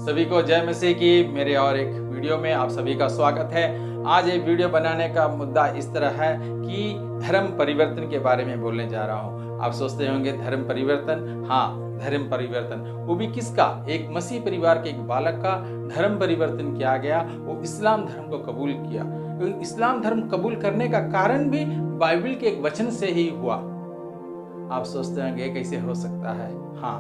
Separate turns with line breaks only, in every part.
सभी को जय मसीह की मेरे और एक वीडियो में आप सभी का स्वागत है। आज ये वीडियो बनाने का मुद्दा इस तरह है कि धर्म परिवर्तन के बारे में बोलने जा रहा हूँ। आप सोचते होंगे धर्म परिवर्तन, हाँ धर्म परिवर्तन, वो भी किसका? एक मसीह परिवार के एक बालक का धर्म परिवर्तन किया गया। वो इस्लाम धर्म को कबूल किया। तो इस्लाम धर्म कबूल करने का कारण भी बाइबल के एक वचन से ही हुआ। आप सोचते होंगे कैसे हो सकता है? हाँ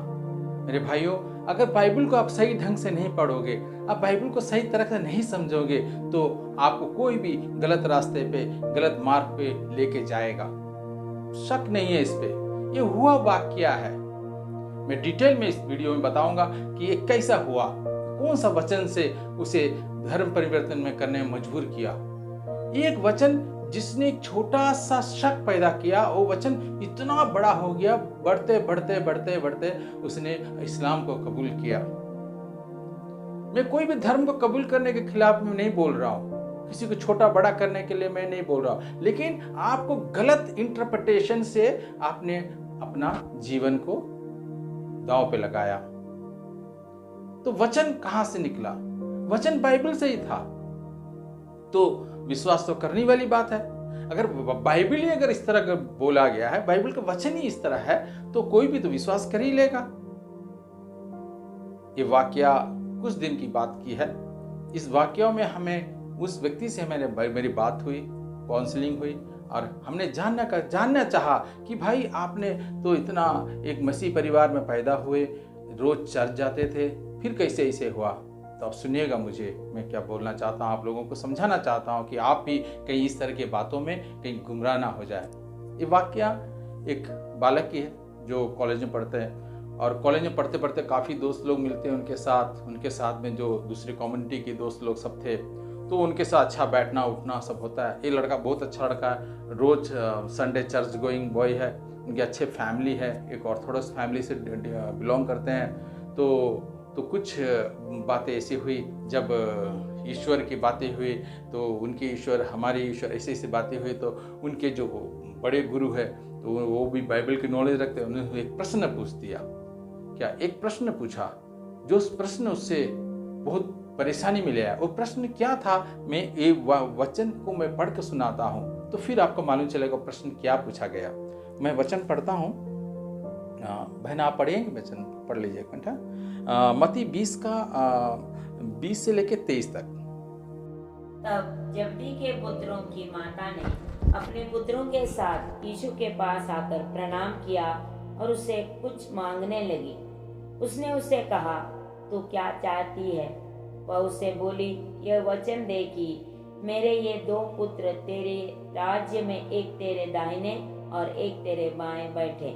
मेरे भाइयों, अगर बाइबल को आप सही ढंग से नहीं पढ़ोगे, आप बाइबल को सही तरह से नहीं समझोगे, तो आपको कोई भी गलत रास्ते पे, गलत मार्ग पे लेके जाएगा। शक नहीं है इस पे, ये हुआ वाकया है। मैं डिटेल में इस वीडियो में बताऊंगा कि ये कैसा हुआ, कौन सा वचन से उसे धर्म परिवर्तन में करने में मजबूर किया। एक वचन जिसने एक छोटा सा शक पैदा किया, वो वचन इतना बड़ा हो गया, बढ़ते बढ़ते बढ़ते बढ़ते उसने इस्लाम को कबूल किया। मैं कोई भी धर्म को कबूल करने के खिलाफ में नहीं बोल रहा हूँ, किसी को छोटा बड़ा करने के लिए मैं नहीं बोल रहा हूँ, लेकिन आपको गलत इंटरप्रिटेशन से आपने अपना जीवन को दांव पे लगाया। तो वचन कहां से निकला? वचन बाइबल से ही था। तो विश्वास तो करने वाली बात है। अगर बाइबल ही अगर इस तरह का बोला गया है, बाइबल का वचन ही इस तरह है, तो कोई भी तो विश्वास कर ही लेगा। ये वाकया कुछ दिन की बात की है। इस वाकया में हमें उस व्यक्ति से मेरी बात हुई, काउंसलिंग हुई, और हमने जानना चाहा कि भाई आपने तो इतना एक मसीह परिवार में पैदा हुए, रोज चर्च जाते थे, फिर कैसे ऐसे हुआ? तो आप सुनिएगा मुझे, मैं क्या बोलना चाहता हूँ, आप लोगों को समझाना चाहता हूँ कि आप भी कहीं इस तरह की बातों में कहीं गुमराह ना हो जाए। ये वाकया एक बालक की है जो कॉलेज में पढ़ते हैं, और कॉलेज में पढ़ते पढ़ते काफ़ी दोस्त लोग मिलते हैं उनके साथ में जो दूसरी कम्युनिटी के दोस्त लोग सब थे, तो उनके साथ अच्छा बैठना उठना सब होता है। ये लड़का बहुत अच्छा लड़का है, रोज संडे चर्च गोइंग बॉय है, उनकी अच्छे फैमिली है, एक ऑर्थोडॉक्स फैमिली से बिलोंग करते हैं। तो कुछ बातें ऐसी हुई, जब ईश्वर की बातें हुई तो उनके ईश्वर हमारे ईश्वर ऐसी बातें हुई, तो उनके जो बड़े गुरु है तो वो भी बाइबल की नॉलेज रखते हैं। उन्होंने एक प्रश्न पूछ दिया। क्या? एक प्रश्न पूछा, जो उस प्रश्न उससे बहुत परेशानी में ले आया। वो प्रश्न क्या था, मैं ये वचन को मैं पढ़ के सुनाता हूँ, तो फिर आपको मालूम चलेगा प्रश्न क्या पूछा गया। मैं वचन पढ़ता हूँ। बहन आप पढ़ेंगे? वचन पढ़ लीजिए एक मिनट। मत्ती 20 से लेके 23 तक।
तब जब्दी के पुत्रों की माता ने अपने पुत्रों के साथ यीशु के पास आकर प्रणाम किया और उससे कुछ मांगने लगी। उसने उससे कहा, तू क्या चाहती है? वह उससे बोली, यह वचन दे कि मेरे ये 2 पुत्र तेरे राज्य में एक तेरे दाहिने और एक तेरे बाएं बैठे।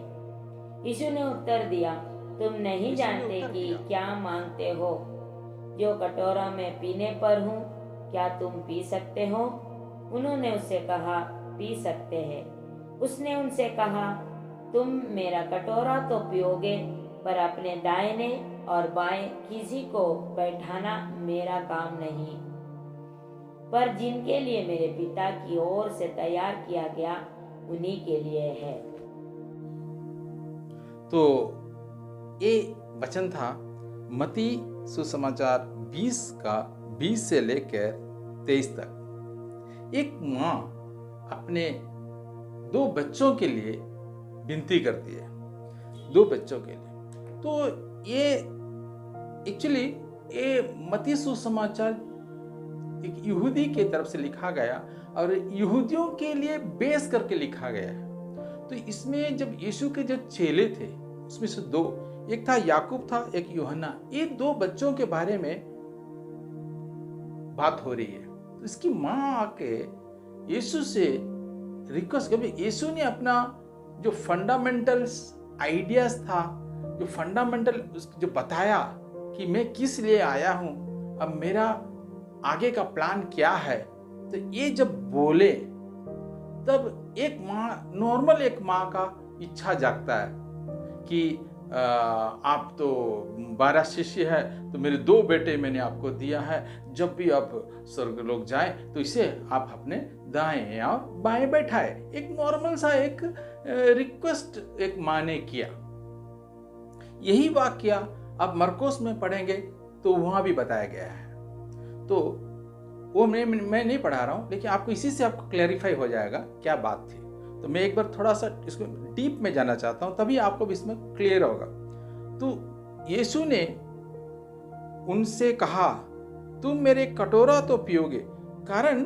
यीशु ने उत्तर दिया, तुम नहीं जानते कि क्या मांगते हो। जो कटोरा में पीने पर हूँ, क्या तुम पी सकते हो? उन्होंने उससे कहा, पी सकते हैं। उसने उनसे कहा, तुम मेरा कटोरा तो पियोगे, पर अपने दाहिने और बाएं किसी को बैठाना मेरा काम नहीं, पर जिनके लिए मेरे पिता की ओर से तैयार किया गया उन्हीं के लिए है।
तो ये वचन था मत्ती सुसमाचार 20 से लेकर 23 तक। एक माँ अपने 2 बच्चों के लिए विनती करती है, 2 बच्चों के लिए। तो ये एक्चुअली ये मत्ती सुसमाचार एक यहूदी के तरफ से लिखा गया और यहूदियों के लिए बेस करके लिखा गया है। तो इसमें जब यीशु के जो चेले थे, उसमें से 2, एक था याकूब था, एक यूहन्ना, ये 2 बच्चों के बारे में बात हो रही है। तो इसकी माँ आके यीशु से रिक्वेस्ट कर, यीशु ने अपना जो फंडामेंटल आइडियाज था, जो फंडामेंटल जो बताया कि मैं किस लिए आया हूं, अब मेरा आगे का प्लान क्या है, तो ये जब बोले तब एक माँ, नॉर्मल एक माँ का इच्छा जागता है कि आप तो 12 शिष्य है, तो मेरे 2 बेटे मैंने आपको दिया है, जब भी आप स्वर्ग लोग जाए तो इसे आप अपने दाएं या बाएं बैठाए। एक नॉर्मल सा एक रिक्वेस्ट एक माँ ने किया। यही वाक्य अब मरकोस में पढ़ेंगे तो वहाँ भी बताया गया है। तो वो मैं नहीं पढ़ा रहा हूँ, लेकिन आपको इसी से आपको क्लैरिफाई हो जाएगा क्या बात थी। तो मैं एक बार थोड़ा सा इसको डीप में जाना चाहता हूँ, तभी आपको भी इसमें क्लियर होगा। तो यीशु ने उनसे कहा, तुम मेरे कटोरा तो पियोगे। कारण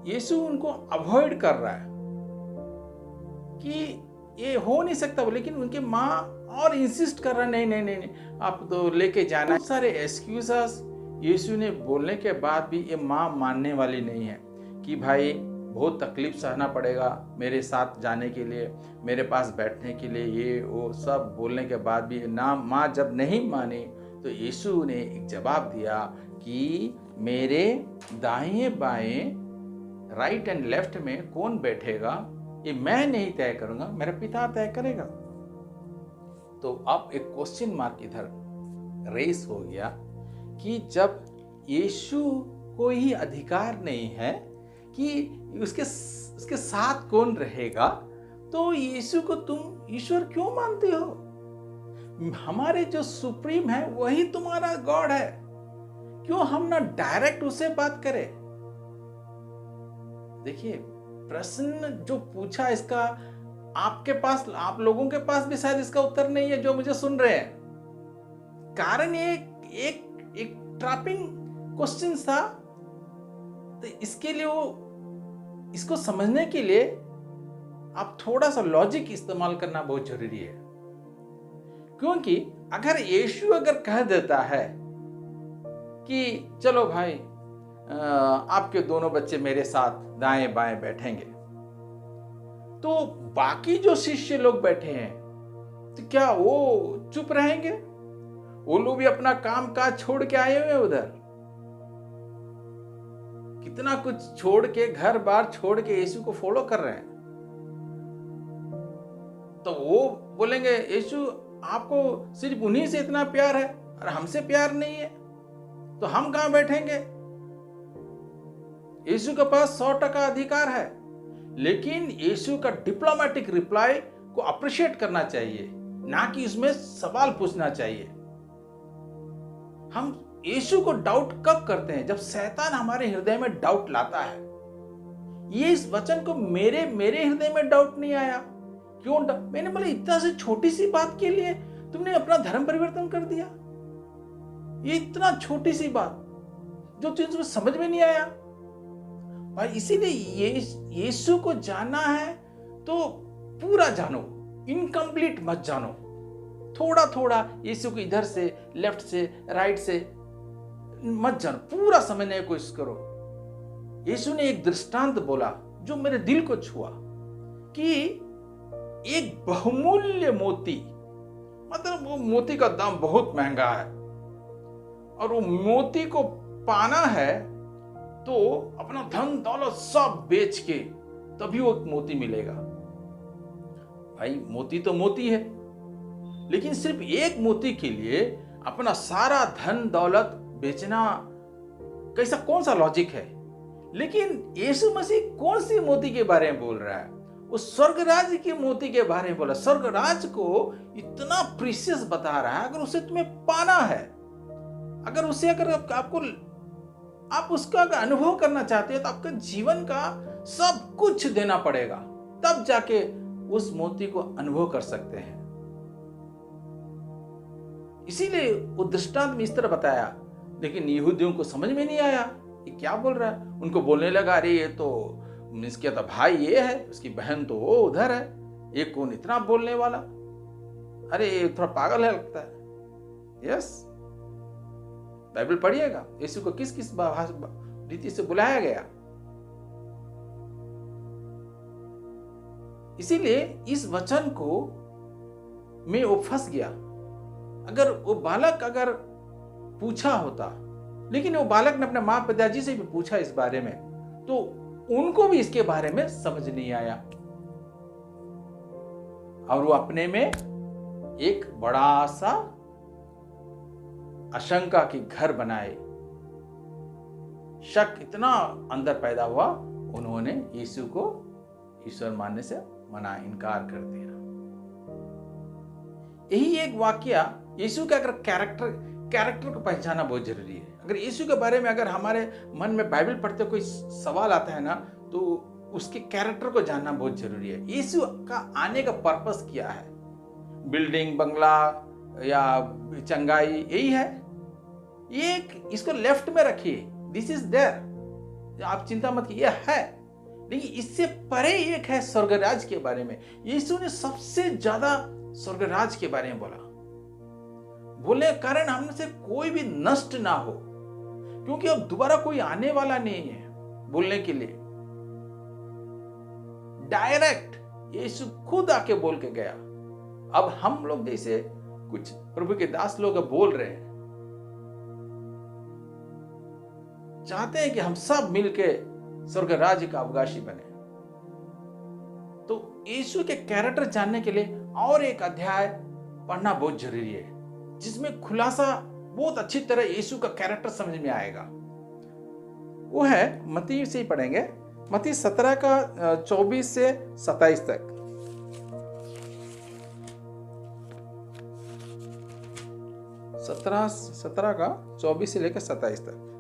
यीशु उनको अवॉइड कर रहा है कि ये हो नहीं सकता, लेकिन उनके माँ और इंसिस्ट कर रहा है, नहीं नहीं नहीं नहीं आप तो लेके जाना। बहुत सारे एक्सक्यूजेस यीशु ने बोलने के बाद भी ये माँ मानने वाली नहीं है कि भाई बहुत तकलीफ सहना पड़ेगा मेरे साथ जाने के लिए, मेरे पास बैठने के लिए, ये वो सब बोलने के बाद भी ना माँ जब नहीं मानी, तो यीशु ने एक जवाब दिया कि मेरे दाएं बाएं राइट एंड लेफ्ट में कौन बैठेगा ये मैं नहीं तय करूंगा, मेरा पिता तय करेगा। तो अब एक क्वेश्चन मार्क इधर रेस हो गया कि जब यीशु को ही अधिकार नहीं है कि उसके साथ कौन रहेगा, तो यीशु को तुम ईश्वर क्यों मानते हो? हमारे जो सुप्रीम है वही तुम्हारा गॉड है, क्यों हम ना डायरेक्ट उससे बात करें? देखिए, प्रश्न जो पूछा इसका आपके पास, आप लोगों के पास भी शायद इसका उत्तर नहीं है जो मुझे सुन रहे हैं। कारण ये एक ट्रैपिंग क्वेश्चन था। तो इसके लिए इसको समझने के लिए आप थोड़ा सा लॉजिक इस्तेमाल करना बहुत जरूरी है। क्योंकि अगर यीशु कह देता है कि चलो भाई आपके दोनों बच्चे मेरे साथ दाएं बाएं बैठेंगे, तो बाकी जो शिष्य लोग बैठे हैं तो क्या वो चुप रहेंगे? वो लोग भी अपना काम काज छोड़ के आए हुए उधर, कितना कुछ छोड़ के, घर बार छोड़ के यीशु को फॉलो कर रहे हैं। तो वो बोलेंगे यीशु आपको सिर्फ उन्हीं से इतना प्यार है और हमसे प्यार नहीं है, तो हम कहां बैठेंगे? यीशु के पास 100% अधिकार है, लेकिन यीशु का डिप्लोमेटिक रिप्लाई को अप्रिशिएट करना चाहिए, ना कि इसमें सवाल पूछना चाहिए। हम यीशु को डाउट कब करते हैं? जब शैतान हमारे हृदय में डाउट लाता है। ये इस वचन को मेरे हृदय में डाउट नहीं आया। क्यों? मैंने बोला इतना से छोटी सी बात के लिए तुमने अपना धर्म परिवर्तन कर दिया। ये इतना छोटी सी बात जो चीज तुम्हें समझ में नहीं आया भाई। इसीलिए यीशु को जानना है तो पूरा जानो, इनकम्प्लीट मत जानो। थोड़ा थोड़ा यीशु को इधर से, लेफ्ट से, राइट से मत जानो, पूरा समझने की कोशिश करो। यीशु ने एक दृष्टांत बोला जो मेरे दिल को छुआ कि एक बहुमूल्य मोती, मतलब वो मोती का दाम बहुत महंगा है, और वो मोती को पाना है तो अपना धन दौलत सब बेच के तभी वो मोती मिलेगा। भाई मोती तो मोती है, लेकिन सिर्फ एक मोती के लिए अपना सारा धन दौलत बेचना कैसा, कौन सा लॉजिक है? लेकिन यीशु मसीह कौन सी मोती के बारे में बोल रहा है? वो स्वर्ग राज्य के मोती के बारे में बोला। स्वर्ग राज्य को इतना प्रीशियस बता रहा है, अगर उसे तुम्हें पाना है, अगर उसे आप उसका अनुभव करना चाहते हो, तो आपका जीवन का सब कुछ देना पड़ेगा, तब जाके उस मोती को अनुभव कर सकते हैं। इसीलिए वो दृष्टांत में इस तरह बताया, लेकिन यहूदियों को समझ में नहीं आया ये क्या बोल रहा है। उनको बोलने लगा, अरे ये तो इसके तो भाई ये है, उसकी बहन तो वो उधर है, ये कौन इतना बोलने वाला? अरे ये थोड़ा पागल है लगता है। यस, बाइबल पढ़िएगा, यीशु को किस किस रीति से बुलाया गया। इसीलिए इस वचन को मैं वो फंस गया। अगर वो बालक पूछा होता, लेकिन वो बालक ने अपने माँ पिताजी से भी पूछा इस बारे में, तो उनको भी इसके बारे में समझ नहीं आया, और वो अपने में एक बड़ा सा आशंका की घर बनाए। शक इतना अंदर पैदा हुआ, उन्होंने यीशु को ईश्वर मानने से इनकार कर दिया। यही एक वाकया यीशु का अगर कैरेक्टर कैरेक्टर को पहचानना बहुत जरूरी है। अगर यीशु के बारे में अगर हमारे मन में बाइबल पढ़ते कोई सवाल आता है ना, तो उसके कैरेक्टर को जानना बहुत जरूरी है। यीशु का आने का पर्पस क्या है? बिल्डिंग, बंगला या चंगाई, यही है? ये इसको लेफ्ट में रखिए, दिस इज देयर, आप चिंता मत कीजिए, है। लेकिन इससे परे एक है स्वर्गराज के बारे में। यीशु ने सबसे ज्यादा स्वर्गराज के बारे में बोले कारण हम में से कोई भी नष्ट ना हो, क्योंकि अब दोबारा कोई आने वाला नहीं है बोलने के लिए। डायरेक्ट यीशु खुद आके बोल के गया। अब हम लोग जैसे कुछ प्रभु के दास लोग बोल रहे हैं, चाहते हैं कि हम सब मिलके स्वर्ग राज्य का अवकाशी बने। तो यीशु के कैरेक्टर जानने के लिए और एक अध्याय पढ़ना बहुत जरूरी है, जिसमें खुलासा बहुत अच्छी तरह यीशु का कैरेक्टर समझ में आएगा। वो है मत्ती से ही पढ़ेंगे, मत्ती 17 का 24 से 27 तक। 17 का 24 से लेकर 27 तक।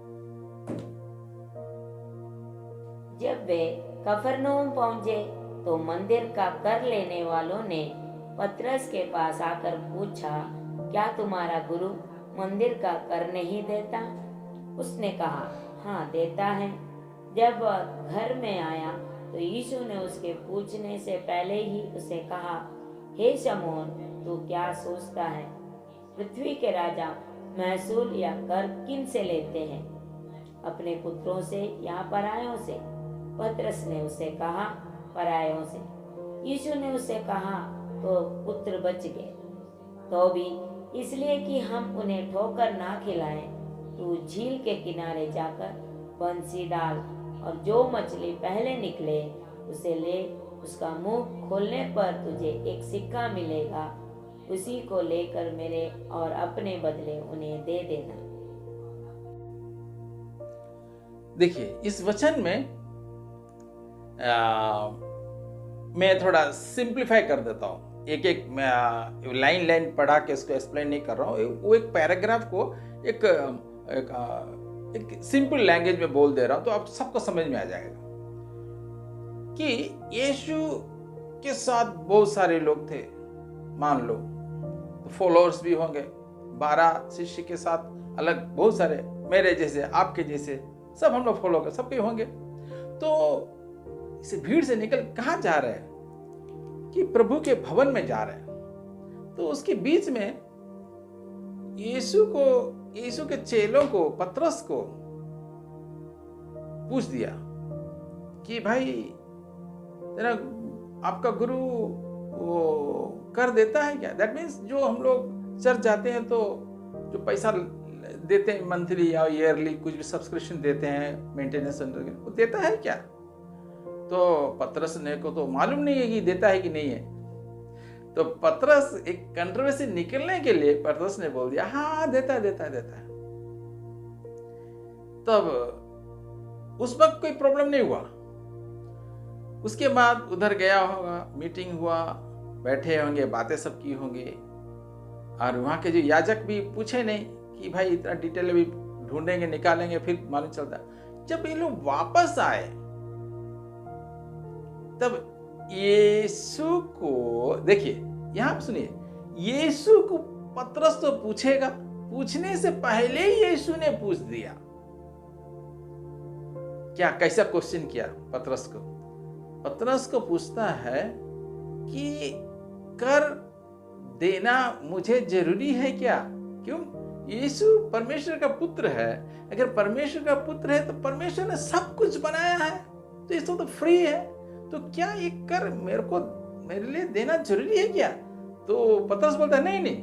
जब वे कफरनहूम पहुंचे तो मंदिर का कर लेने वालों ने पतरस के पास आकर पूछा, क्या तुम्हारा गुरु मंदिर का कर नहीं देता? उसने कहा, हाँ देता है। जब वह घर में आया तो यीशु ने उसके पूछने से पहले ही उसे कहा, हे शमौन, तू क्या सोचता है? पृथ्वी के राजा महसूल या कर किन से लेते हैं, अपने पुत्रों से या परायों से? पतरस ने उसे कहा, परायों से। यीशु ने उसे कहा, तो पुत्र बच गए। तो भी इसलिए कि हम उन्हें ठोकर ना खिलाएं, तू झील के किनारे जाकर बंसी डाल और जो मछली पहले निकले उसे ले, उसका मुंह खोलने पर तुझे एक सिक्का मिलेगा, उसी को लेकर मेरे और अपने बदले उन्हें दे देना।
देखिए, इस वचन में मैं थोड़ा सिंप्लीफाई कर देता हूँ। एक एक लाइन लाइन पढ़ा के इसको एक्सप्लेन नहीं कर रहा हूँ। वो एक पैराग्राफ को एक सिंपल लैंग्वेज में बोल दे रहा हूँ, तो आप सबको समझ में आ जाएगा कि यीशु के साथ बहुत सारे लोग थे। मान लो फॉलोअर्स भी होंगे, 12 शिष्य के साथ अलग बहुत सारे, मेरे जैसे, आपके जैसे, सब हम लोग फॉलो कर सबके होंगे। तो इस भीड़ से निकल कहाँ जा रहे हैं? कि प्रभु के भवन में जा रहे हैं। तो उसके बीच में यीशु के चेलों को, पतरस को पूछ दिया कि भाई तेरा आपका गुरु वो कर देता है क्या? दैट मीन्स जो हम लोग चर्च जाते हैं तो जो पैसा देते हैं मंथली या ईयरली, कुछ भी सब्सक्रिप्शन देते हैं मेंटेनेंस सेंटर के, वो देता है क्या? तो पतरस ने को तो मालूम नहीं है कि देता है कि नहीं है। तो पतरस एक कंट्रोवर्सी निकलने के लिए पतरस ने बोल दिया, हाँ देता है। तब उस वक्त कोई प्रॉब्लम नहीं हुआ। उसके बाद उधर गया होगा, मीटिंग हुआ, बैठे होंगे, बातें सब की होंगे, और वहां के जो याजक भी पूछे नहीं कि भाई इतना डिटेल अभी ढूंढेंगे, निकालेंगे, फिर मालूम चलता। जब ये लोग वापस आए तब यीशु को देखिए, यहां सुनिए, यीशु को पतरस तो पूछेगा, पूछने से पहले ही यीशु ने पूछ दिया। क्या कैसा क्वेश्चन किया पतरस को? पतरस को पूछता है कि कर देना मुझे जरूरी है क्या? क्यों? यीशु परमेश्वर का पुत्र है। अगर परमेश्वर का पुत्र है तो परमेश्वर ने सब कुछ बनाया है, तो इसको तो फ्री है, तो क्या ये कर मेरे लिए देना जरूरी है क्या? तो पतरस बोलता है, नहीं,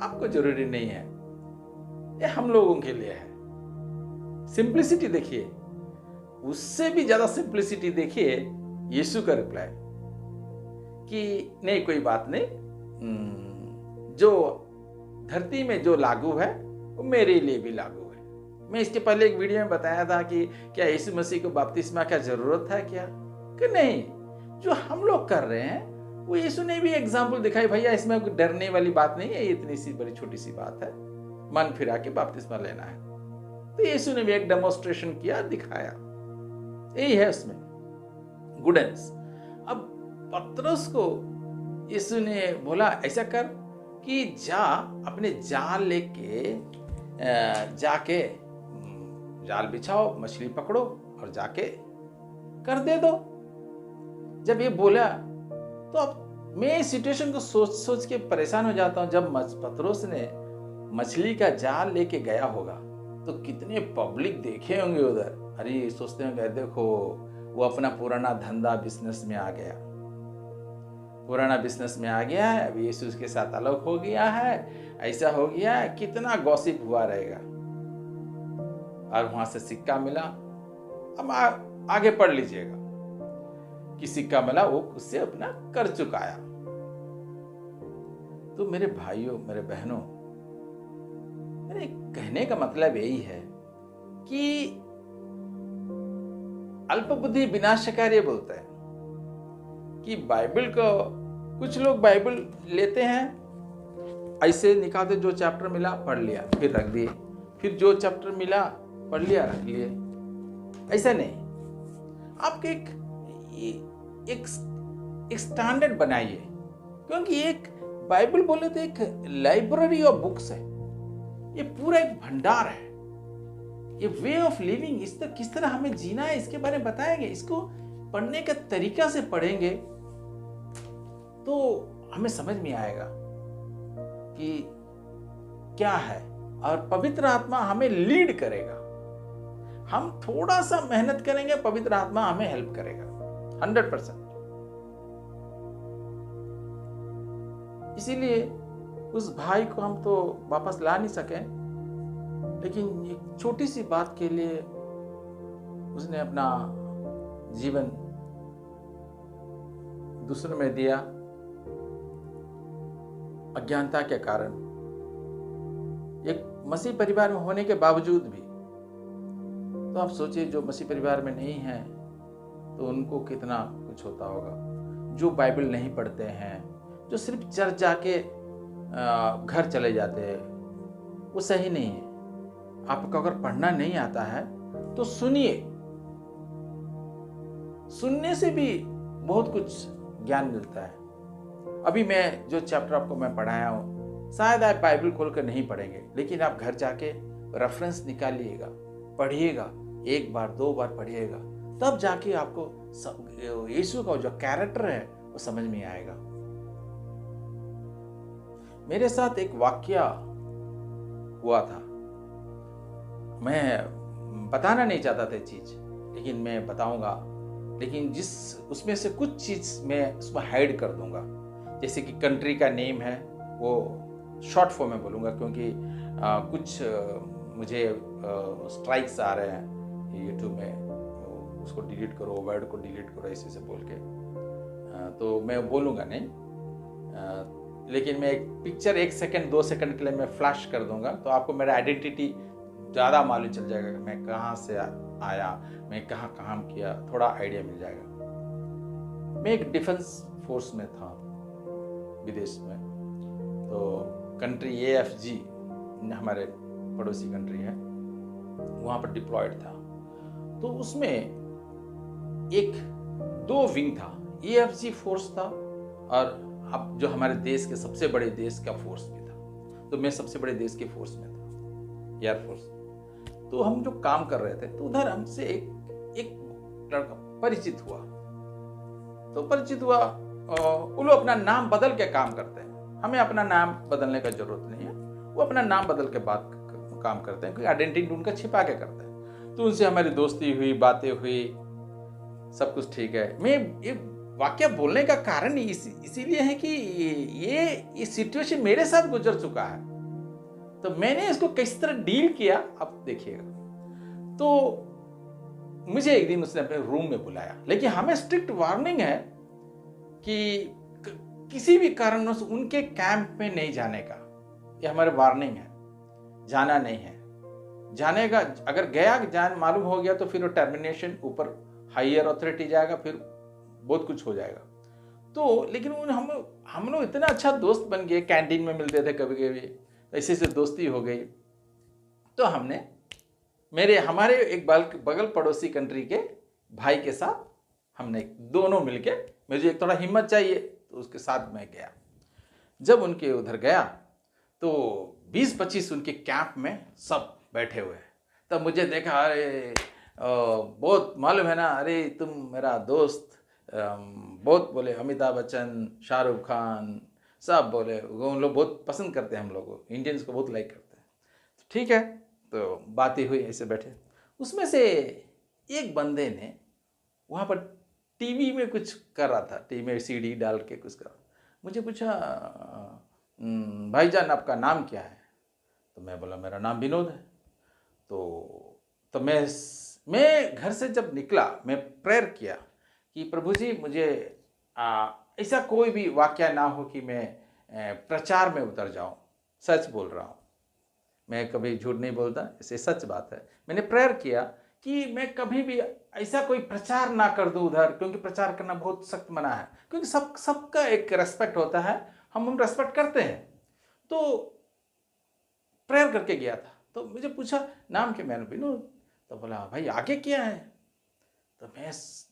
आपको जरूरी नहीं है, ये हम लोगों के लिए है। सिंप्लिसिटी देखिए, उससे भी ज्यादा सिंप्लिसिटी देखिए यीशु का रिप्लाई कि नहीं, कोई बात नहीं, जो धरती में जो लागू है वो मेरे लिए भी लागू है। मैं इसके पहले एक वीडियो में बताया था कि क्या यीशु मसीह को बपतिस्मा का जरूरत है क्या? कि नहीं, जो हम लोग कर रहे हैं वो यीशु ने भी एग्जाम्पल दिखाई, भैया इसमें डरने वाली बात नहीं है, ये इतनी सी बड़ी छोटी सी बात है। मन फिरा के बपतिस्मा लेना है। तो यीशु ने भी एक डेमोन्स्ट्रेशन किया, दिखाया। यही है उसमें गुडनेस। अब पतरस को यीशु ने बोला ऐसा कर कि जा अपने जाल लेके जाके जाल बिछाओ, मछली पकड़ो और जाके कर दे दो। जब ये बोला तो अब मैं इस सिचुएशन को सोच सोच के परेशान हो जाता हूं। जब पतरस ने मछली का जाल लेके गया होगा तो कितने पब्लिक देखे होंगे उधर। अरे सोचते होंगे देखो वो अपना पुराना धंधा बिजनेस में आ गया, पुराना बिजनेस में आ गया है, अभी यीशु के साथ अलग हो गया है, ऐसा हो गया है, कितना गॉसिप हुआ रहेगा। और वहां से सिक्का मिला। अब आगे पढ़ लीजिएगा कि सिक्का मिला, वो उससे अपना कर चुकाया। तो मेरे भाइयों, मेरे बहनों, मेरे कहने का मतलब यही है कि अल्पबुद्धि विनाशकारी बोलता है कि बाइबल को कुछ लोग बाइबल लेते हैं ऐसे निकालते, जो चैप्टर मिला पढ़ लिया फिर रख दिए, फिर जो चैप्टर मिला पढ़ लिया रख लिए। ऐसा नहीं, आपके एक स्टैंडर्ड बनाइए, क्योंकि एक बाइबल बोले तो एक लाइब्रेरी ऑफ बुक्स है, ये पूरा एक भंडार है। ये वे ऑफ लिविंग, इस तरह किस तरह हमें जीना है इसके बारे में बताएंगे। इसको पढ़ने का तरीका से पढ़ेंगे तो हमें समझ में आएगा कि क्या है, और पवित्र आत्मा हमें लीड करेगा। हम थोड़ा सा मेहनत करेंगे, पवित्र आत्मा हमें हेल्प करेगा 100%। इसीलिए उस भाई को हम तो वापस ला नहीं सके, लेकिन एक छोटी सी बात के लिए उसने अपना जीवन दूसरों में दिया, अज्ञानता के कारण। एक मसीह परिवार में होने के बावजूद भी, तो आप सोचिए जो मसीह परिवार में नहीं है तो उनको कितना कुछ होता होगा। जो बाइबल नहीं पढ़ते हैं, जो सिर्फ चर्च जाके घर चले जाते हैं, वो सही नहीं है। आपको अगर पढ़ना नहीं आता है तो सुनिए, सुनने से भी बहुत कुछ ज्ञान मिलता है। अभी मैं जो चैप्टर आपको मैं पढ़ाया हूं, शायद आप बाइबल खोलकर नहीं पढ़ेंगे, लेकिन आप घर जाके रेफरेंस निकालिएगा, पढ़िएगा, एक बार दो बार पढ़िएगा, तब जाके आपको यीशु का जो कैरेक्टर है वो समझ में आएगा। मेरे साथ एक वाकया हुआ था, मैं बताना नहीं चाहता था चीज, लेकिन मैं बताऊंगा, लेकिन जिस उसमें से कुछ चीज मैं उसमें हाइड कर दूंगा। जैसे कि कंट्री का नेम है वो शॉर्ट फॉर्म में बोलूंगा, क्योंकि कुछ मुझे स्ट्राइक्स आ रहे हैं यूट्यूब में, उसको डिलीट करो, वर्ड को डिलीट करो, ऐसे बोल के, तो मैं बोलूंगा नहीं, लेकिन मैं एक पिक्चर 1 सेकंड 2 सेकंड के लिए मैं फ्लैश कर दूंगा, तो आपको मेरा आइडेंटिटी ज़्यादा मालूम चल जाएगा कि मैं कहाँ से आया, मैं कहाँ काम किया, थोड़ा आइडिया मिल जाएगा। मैं एक डिफेंस फोर्स में था विदेश में, तो कंट्री AFG हमारे पड़ोसी कंट्री है, वहाँ पर डिप्लॉयड था। तो उसमें एक 2 विंग था, AFG फोर्स था और अब जो हमारे देश के सबसे बड़े देश का फोर्स भी था। तो मैं सबसे बड़े देश के फोर्स में था, एयरफोर्स। तो हम जो काम कर रहे थे, तो उधर हमसे एक लड़का परिचित हुआ। तो परिचित हुआ, वो लोग अपना नाम बदल के काम करते हैं, हमें अपना नाम बदलने का जरूरत नहीं है, वो अपना नाम बदल के बात काम करते हैं, क्योंकि आइडेंटिटी उनका छिपा के करते हैं। तो उनसे हमारी दोस्ती हुई, बातें हुई, सब कुछ ठीक है। मैं ये वाक्य बोलने का कारण इसीलिए है कि ये सिचुएशन मेरे साथ गुजर चुका है, तो मैंने इसको किस तरह डील किया आप देखिएगा। तो मुझे एक दिन उसने अपने रूम में बुलाया, लेकिन हमें स्ट्रिक्ट वार्निंग है कि किसी भी कारणवश उनके कैंप में नहीं जाने का, ये हमारे वार्निंग है, जाना नहीं है। जाने का अगर गया, जान मालूम हो गया तो फिर वो टर्मिनेशन ऊपर हायर अथॉरिटी जाएगा, फिर बहुत कुछ हो जाएगा। तो लेकिन हम लोग इतना अच्छा दोस्त बन गए, कैंटीन में मिलते थे कभी कभी, ऐसे से दोस्ती हो गई। तो हमने हमारे एक बगल पड़ोसी कंट्री के भाई के साथ हमने दोनों मिलके, मुझे एक थोड़ा हिम्मत चाहिए तो उसके साथ मैं गया। जब उनके उधर गया तो 20-25 उनके कैंप में सब बैठे हुए हैं। तब मुझे देखा, अरे बहुत मालूम है ना, अरे तुम मेरा दोस्त, बहुत बोले अमिताभ बच्चन, शाहरुख खान, सब बोले उन लोग बहुत पसंद करते हैं हम लोग को, इंडियंस को बहुत लाइक करते हैं। तो ठीक है, तो बातें हुई, ऐसे बैठे। उसमें से एक बंदे ने वहाँ पर टीवी में कुछ कर रहा था, टीवी में सीडी डाल के कुछ कर रहा। मुझे पूछा, भाईजान आपका नाम क्या है? तो मैं बोला मेरा नाम विनोद है। तो मैं घर से जब निकला, मैं प्रेयर किया कि प्रभु जी मुझे ऐसा कोई भी वाक्य ना हो कि मैं प्रचार में उतर जाऊं। सच बोल रहा हूं, मैं कभी झूठ नहीं बोलता, इसे सच बात है। मैंने प्रेयर किया कि मैं कभी भी ऐसा कोई प्रचार ना कर दूं उधर, क्योंकि प्रचार करना बहुत सख्त मना है, क्योंकि सबका एक रेस्पेक्ट होता है, हम रेस्पेक्ट करते हैं। तो प्रेयर करके गया था। तो मुझे पूछा नाम क्या? मैंने विनोद। तो बोला भाई आगे क्या है? तो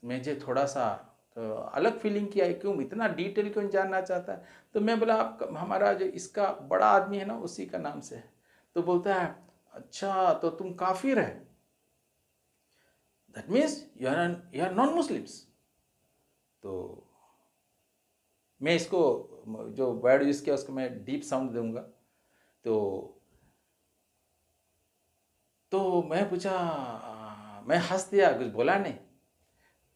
मुझे थोड़ा सा तो अलग फीलिंग किया है, क्यों इतना डिटेल क्यों जानना चाहता है? तो मैं बोला आप हमारा जो इसका बड़ा आदमी है ना, उसी का नाम से है। तो बोलता है अच्छा तो तुम काफिर है, that means you are non Muslims. तो मैं इसको जो वर्ड यूज किया उसको मैं डीप साउंड दूंगा। तो मैं पूछा, मैं हंस दिया, कुछ बोला नहीं।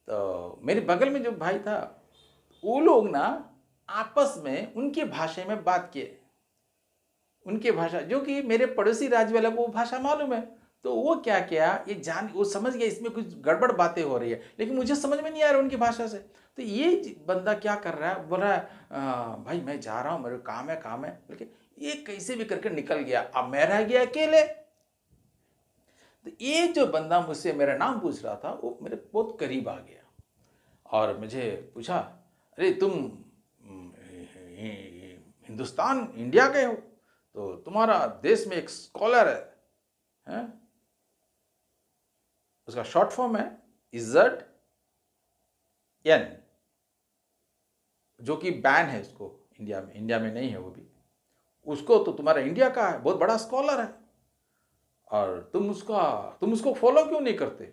तो मेरे बगल में जो भाई था, वो लोग ना आपस में उनके भाषा में बात किए, उनके भाषा, जो कि मेरे पड़ोसी राज्य वाला को वो भाषा मालूम है। तो वो क्या किया, वो समझ गया इसमें कुछ गड़बड़ बातें हो रही है, लेकिन मुझे समझ में नहीं आ रहा उनकी भाषा से। तो ये बंदा क्या कर रहा है, बोल रहा है भाई मैं जा रहा हूँ, मेरे काम है, लेकिन ये कैसे भी करके निकल गया। अब मैं रह गया अकेले। तो ये जो बंदा मुझसे मेरा नाम पूछ रहा था, वो मेरे बहुत करीब आ गया और मुझे पूछा, अरे तुम हिंदुस्तान इंडिया के हो, तो तुम्हारा देश में एक स्कॉलर है? उसका शॉर्ट फॉर्म है इज्जत एन, जो कि बैन है उसको इंडिया में नहीं है वो भी। उसको तो तुम्हारा इंडिया का है, बहुत बड़ा स्कॉलर है, और तुम उसको फॉलो क्यों नहीं करते?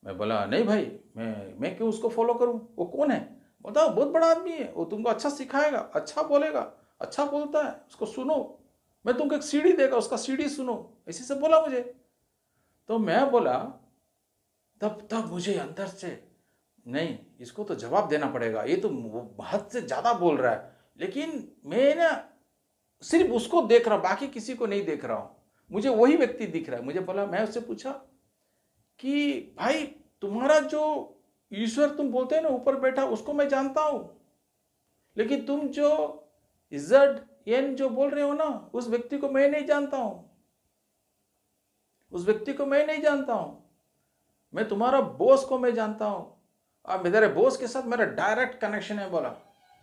मैं बोला नहीं भाई, मैं क्यों उसको फॉलो करूं? वो कौन है? बताओ, बहुत बड़ा आदमी है, वो तुमको अच्छा सिखाएगा, अच्छा बोलेगा, अच्छा बोलता है, उसको सुनो, मैं तुमको एक सीडी देगा, उसका सीडी सुनो, ऐसे से बोला मुझे। तो मैं बोला, तब मुझे अंदर से, नहीं इसको तो जवाब देना पड़ेगा, ये तो हद से ज्यादा बोल रहा है। लेकिन मैं ना सिर्फ उसको देख रहा हूं, बाकी किसी को नहीं देख रहा हूं, मुझे वही व्यक्ति दिख रहा है। मुझे बोला, मैं उससे पूछा कि भाई तुम्हारा जो ईश्वर तुम बोलते हैं ना ऊपर बैठा, उसको मैं जानता हूं, लेकिन तुम जो इज्जत एन जो बोल रहे हो ना, उस व्यक्ति को मैं नहीं जानता हूं, उस व्यक्ति को मैं नहीं जानता हूं। मैं तुम्हारा बॉस को मैं जानता हूं, और मेरे बॉस के साथ मेरा डायरेक्ट कनेक्शन है। बोला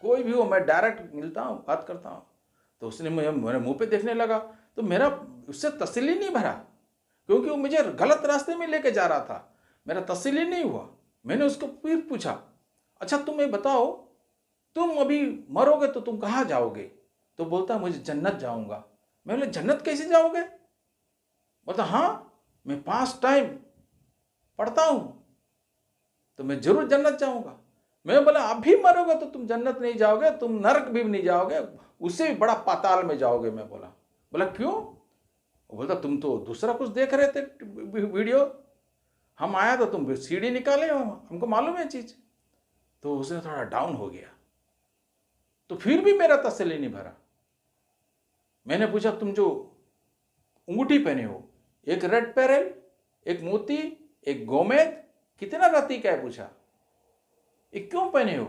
कोई भी हो, मैं डायरेक्ट मिलता हूं, बात करता हूं। तो उसने मेरे मुंह पे देखने लगा, तो मेरा उससे तसल्ली नहीं भरा, क्योंकि वो मुझे गलत रास्ते में लेके जा रहा था, मेरा तसल्ली नहीं हुआ। मैंने उसको फिर पूछा, अच्छा तुम ये बताओ, तुम अभी मरोगे तो तुम कहाँ जाओगे? तो बोलता मुझे जन्नत जाऊंगा। मैं बोला जन्नत कैसे जाओगे? बोलता हाँ, मैं 5 टाइम पढ़ता हूं, तो मैं जरूर जन्नत जाऊंगा। मैं बोला अभी मरोगे तो तुम जन्नत नहीं जाओगे, तुम नरक भी नहीं जाओगे, उससे भी बड़ा पाताल में जाओगे। मैं बोला क्यों? वो बोलता तुम तो दूसरा कुछ देख रहे थे वीडियो, हम आया तो तुम सीडी निकाले हो, हमको मालूम है चीज। तो उसने थोड़ा डाउन हो गया। तो फिर भी मेरा तसल्ली नहीं भरा। मैंने पूछा तुम जो अंगूठी पहने हो, एक रेड पेरल, एक मोती, एक गोमेद, कितना रत्ती का है? पूछा ये क्यों पहने हो?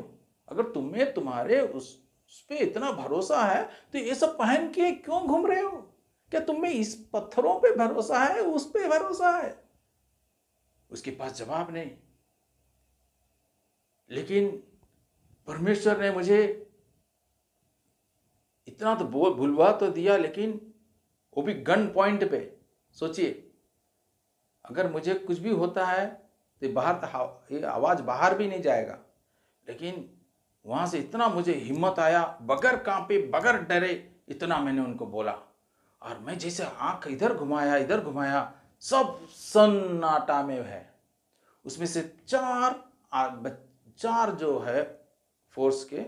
अगर तुम्हें तुम्हारे उस पे इतना भरोसा है तो ये सब पहन के क्यों घूम रहे हो? क्या तुम्हें इस पत्थरों पे भरोसा है, उस पे भरोसा है? उसके पास जवाब नहीं। लेकिन परमेश्वर ने मुझे इतना तो भुलवा तो दिया, लेकिन वो भी गन पॉइंट पे, सोचिए, अगर मुझे कुछ भी होता है तो ये आवाज़ बाहर भी नहीं जाएगा, लेकिन वहाँ से इतना मुझे हिम्मत आया, बगैर कांपे बगैर डरे इतना मैंने उनको बोला। और मैं जैसे आँख इधर घुमाया, सब सन्नाटा में है। उसमें से चार जो है फोर्स के,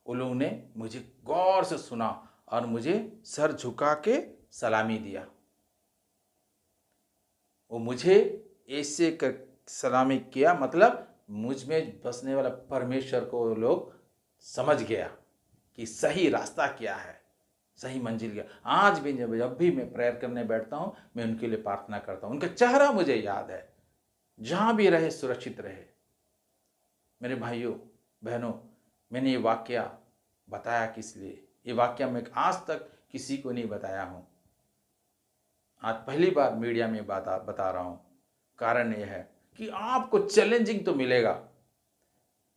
उन लोगों ने मुझे गौर से सुना और मुझे सर झुका के सलामी दिया। वो मुझे ऐसे कर सलामी किया, मतलब मुझ में बसने वाला परमेश्वर को वो लोग समझ गया कि सही रास्ता क्या है, सही मंजिल क्या। आज भी जब भी मैं प्रेयर करने बैठता हूँ, मैं उनके लिए प्रार्थना करता हूँ। उनका चेहरा मुझे याद है। जहाँ भी रहे सुरक्षित रहे। मेरे भाइयों बहनों, मैंने ये वाक्य बताया किस लिए? ये वाक्य मैं आज तक किसी को नहीं बताया हूँ, आज पहली बार मीडिया में बता रहा हूँ। कारण यह है कि आपको चैलेंजिंग तो मिलेगा,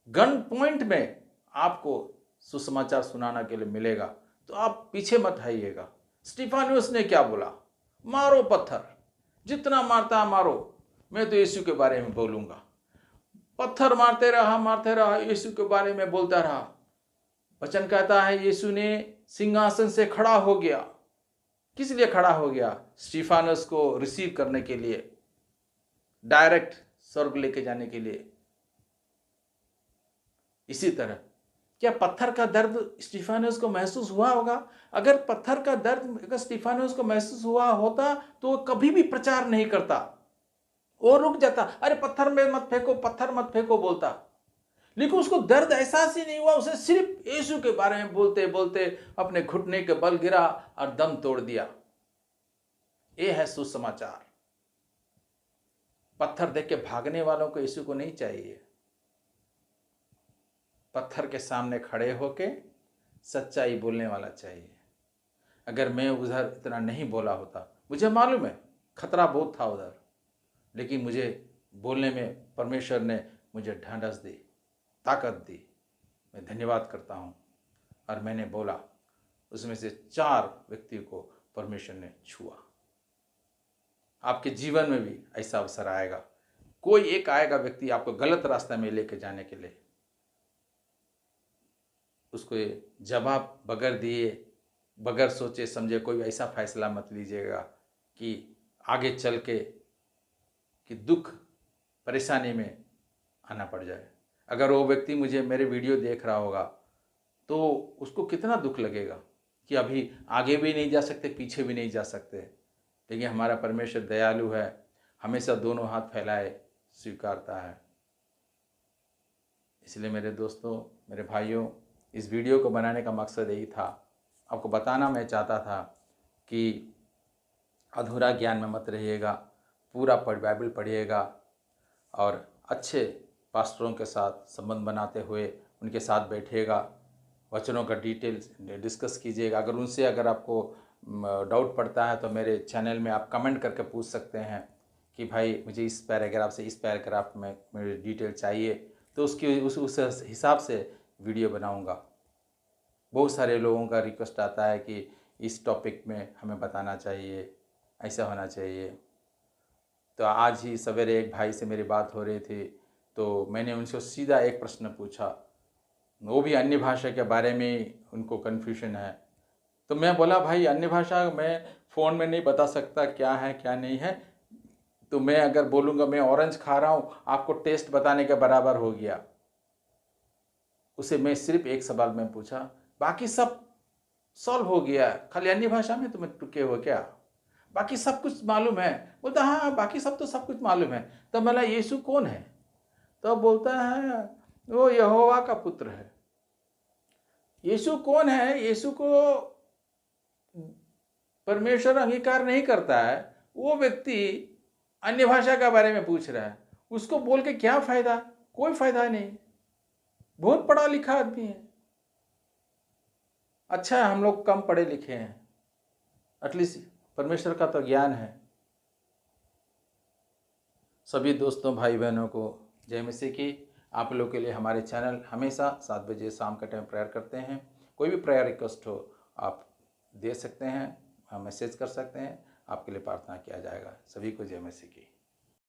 गन पॉइंट में आपको सुसमाचार सुनाना के लिए मिलेगा, तो आप पीछे मत आइएगा। स्टीफानुस ने क्या बोला? मारो पत्थर, जितना मारता मारो, मैं तो यीशु के बारे में बोलूंगा। पत्थर मारते रहा, यीशु के बारे में बोलता रहा। वचन कहता है यीशु ने सिंहासन से खड़ा हो गया। किस लिए खड़ा हो गया? स्टीफानस को रिसीव करने के लिए, डायरेक्ट स्वर्ग लेके जाने के लिए। इसी तरह क्या पत्थर का दर्द स्टीफानस को महसूस हुआ होगा? अगर पत्थर का दर्द अगर स्टीफानस को महसूस हुआ होता तो वो कभी भी प्रचार नहीं करता, वो रुक जाता। अरे पत्थर में मत फेंको, पत्थर मत फेंको बोलता। लेकिन उसको दर्द एहसास ही नहीं हुआ। उसे सिर्फ यीशु के बारे में बोलते बोलते अपने घुटने के बल गिरा और दम तोड़ दिया। ये है सुसमाचार। पत्थर देख के भागने वालों को यीशु को नहीं चाहिए। पत्थर के सामने खड़े होके सच्चाई बोलने वाला चाहिए। अगर मैं उधर इतना नहीं बोला होता, मुझे मालूम है खतरा बहुत था उधर, लेकिन मुझे बोलने में परमेश्वर ने मुझे ढांढस दी, ताकत दी। मैं धन्यवाद करता हूँ। और मैंने बोला, उसमें से 4 व्यक्ति को परमेश्वर ने छुआ। आपके जीवन में भी ऐसा अवसर आएगा। कोई एक आएगा व्यक्ति आपको गलत रास्ते में लेके जाने के लिए, उसको जवाब बगैर दिए, बगैर सोचे समझे कोई ऐसा फैसला मत लीजिएगा कि आगे चल के कि दुख परेशानी में आना पड़ जाए। अगर वो व्यक्ति मुझे मेरे वीडियो देख रहा होगा तो उसको कितना दुख लगेगा कि अभी आगे भी नहीं जा सकते, पीछे भी नहीं जा सकते। लेकिन हमारा परमेश्वर दयालु है, हमेशा दोनों हाथ फैलाए स्वीकारता है। इसलिए मेरे दोस्तों, मेरे भाइयों, इस वीडियो को बनाने का मकसद यही था। आपको बताना मैं चाहता था कि अधूरा ज्ञान में मत रहिएगा, पूरा बाइबल पढ़िएगा और अच्छे पास्टरों के साथ संबंध बनाते हुए उनके साथ बैठिएगा, वचनों का डिटेल्स डिस्कस कीजिएगा। अगर आपको डाउट पड़ता है तो मेरे चैनल में आप कमेंट करके पूछ सकते हैं कि भाई मुझे इस पैराग्राफ से इस पैराग्राफ में मेरी डिटेल चाहिए, तो उस हिसाब से वीडियो बनाऊंगा। बहुत सारे लोगों का रिक्वेस्ट आता है कि इस टॉपिक में हमें बताना चाहिए, ऐसा होना चाहिए। तो आज ही सवेरे एक भाई से मेरी बात हो रही थी, तो मैंने उनसे सीधा एक प्रश्न पूछा। वो भी अन्य भाषा के बारे में उनको कन्फ्यूजन है। तो मैं बोला, भाई अन्य भाषा मैं फ़ोन में नहीं बता सकता क्या है क्या नहीं है। तो मैं अगर बोलूँगा मैं ऑरेंज खा रहा हूँ, आपको टेस्ट बताने के बराबर हो गया। उसे मैं सिर्फ एक सवाल में पूछा, बाकी सब सॉल्व हो गया, खाली अन्य भाषा में तुम्हें टुके हो क्या? बाकी सब कुछ मालूम है? बोलता हाँ बाकी सब तो सब कुछ मालूम है। तब बोला यीशु कौन है? तो बोलता है वो यहोवा का पुत्र है। यीशु कौन है? यीशु को परमेश्वर अंगीकार नहीं करता है, वो व्यक्ति अन्य भाषा के बारे में पूछ रहा है। उसको बोल के क्या फायदा? कोई फायदा नहीं। बहुत पढ़ा लिखा आदमी है। अच्छा है हम लोग कम पढ़े लिखे हैं, एटलीस्ट परमेश्वर का तो ज्ञान है। सभी दोस्तों भाई बहनों को जय मसीह की। आप लोग के लिए हमारे चैनल हमेशा 7 बजे शाम के टाइम प्रेयर करते हैं। कोई भी प्रेयर रिक्वेस्ट हो आप दे सकते हैं, मैसेज कर सकते हैं। आपके लिए प्रार्थना किया जाएगा। सभी को जय मसीह की।